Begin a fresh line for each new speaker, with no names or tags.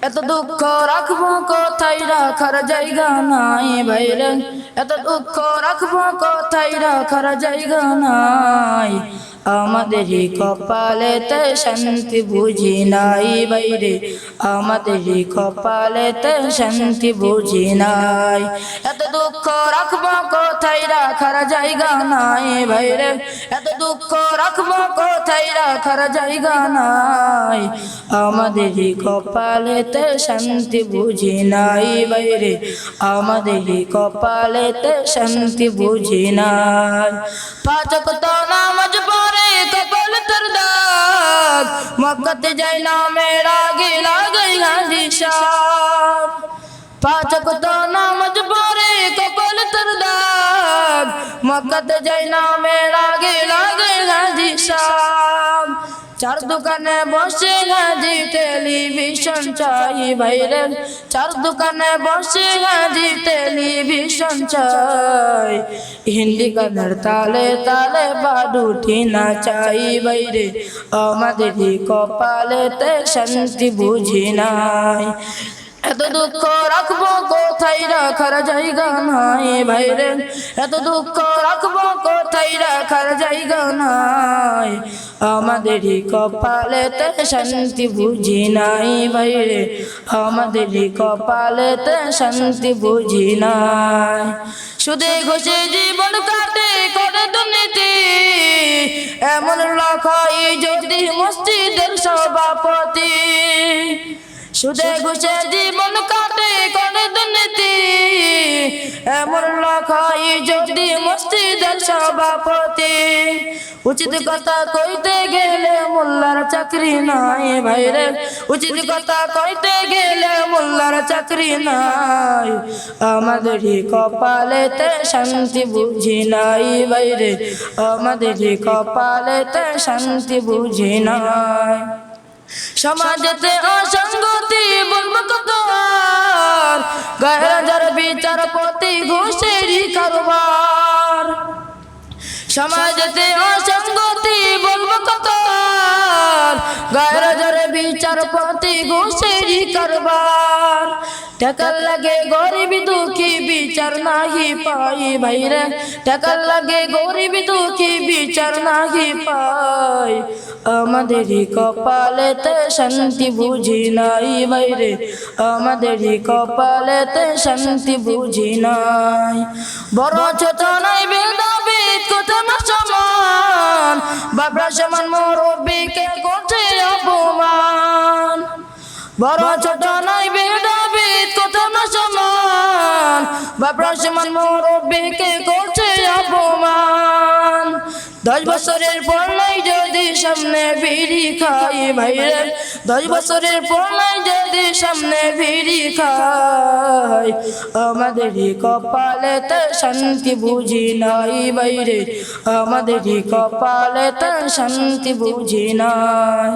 এত দুঃখ রাখবো কোথায়, রাখার জায়গা নাই ভাইরে। এত দুঃখ রাখবো কোথায়, রাখার জায়গা নাই। আমাদেরই কপালেতে শান্তি বুঝি নাই বাইরে, আমাদেরই কপালেতে শান্তি বুঝি নাই। এত দুঃখ রাখবো কোথায়, রাখার জায়গা নাই ভাইরে। এত দুঃখ রাখবো কোথায়, রাখার জায়গা নাই। আমাদেরই কপালেতে শান্তি বুঝি নাই বাইরে, আমাদেরই কপালেতে শান্তি বুঝি নাই। পাঁচ ওয়াক্ত নামাজ পড়ে কপাল তার দাগ, মক্কাতে যাই না মেরা আগে লাগাই হাজি সাহেব। পাঁচ ওয়াক্ত নামাজ পড়ে কপাল তার দাগ, মক্কাতে যাই না মেরা আগে লাগাই হাজি সাহেব। চার দোকানে বসে হাজি টেলিভিশন চাই ভাইরে, চার দোকানে বসে হাজি টেলিভিশন চাই। হিন্দি গানের তালে তালে বাদুটি না চাই বাইরে, আমাদেরই কপালেতে শান্তি বুঝি নাই। এত দুঃখ রাখবো কোথায়, রাখার জায়গা নাই ভাইরে। এত দুঃখ রাখবো কোথায়, রাখার জায়গা নাই। আমাদেরই কপালেতে শান্তি বুঝি নাই ভাইরে, আমাদেরই কপালেতে শান্তি বুঝি নাই। সুদে ঘষে জীবন কাটে করে দুর্নীতি, এমন লোক হয় যদি মসজিদের সভাপতি। সুদে ঘষে জীবন কাটে করে দুর্নীতি, এমন লোক হয় যদি মসজিদের সভাপতি। উচিত কথা কইতে গেলে মোল্লার চাকরি নাই ভাইরে, উচিত কথা কইতে গেলে মোল্লার চাকরি নাই। আমাদেরই কপালেতে শান্তি বুঝি নাই ভাইরে, আমাদেরই কপালেতে শান্তি বুঝি নাই। সমাজেতে অসঙ্গতি বলবো কত আর, গায়ের যার বিচারপতি ঘুষেরই কারবার। সমাজেতে অসঙ্গতি বলবো কত আর, গায়ের যার বিচারপতি ঘুষেরই কারবার। টাকার লাগে গরিব দুঃখী বিচার নাহি পাই ভাইরে, টাকার লাগে গরিব দুঃখী বিচার নাহি পাই। আমাদেরই কপালেতে শান্তি বুঝি নাই ভাইরে, আমাদেরই কপালেতে শান্তি বুঝি নাই। বড় ছোট নাই ভেদাভেদ কত না সমান, বাবা সমান মুরব্বিকে করছে অপমান। বড় ছোট নাই ভেদাভেদ কত না সমান, বাবা সমান মুরব্বিকে করছে অপমান। 10 বছরের পর নাই যদি সামনে বিড়ি খাই ভাইরে, 10 বছরের পর নাই যদি সামনে বিড়ি খাই। আমাদেরই কপালেতে শান্তি বুঝি নাই বাইরে, আমাদেরই কপালেতে শান্তি বুঝি নাই।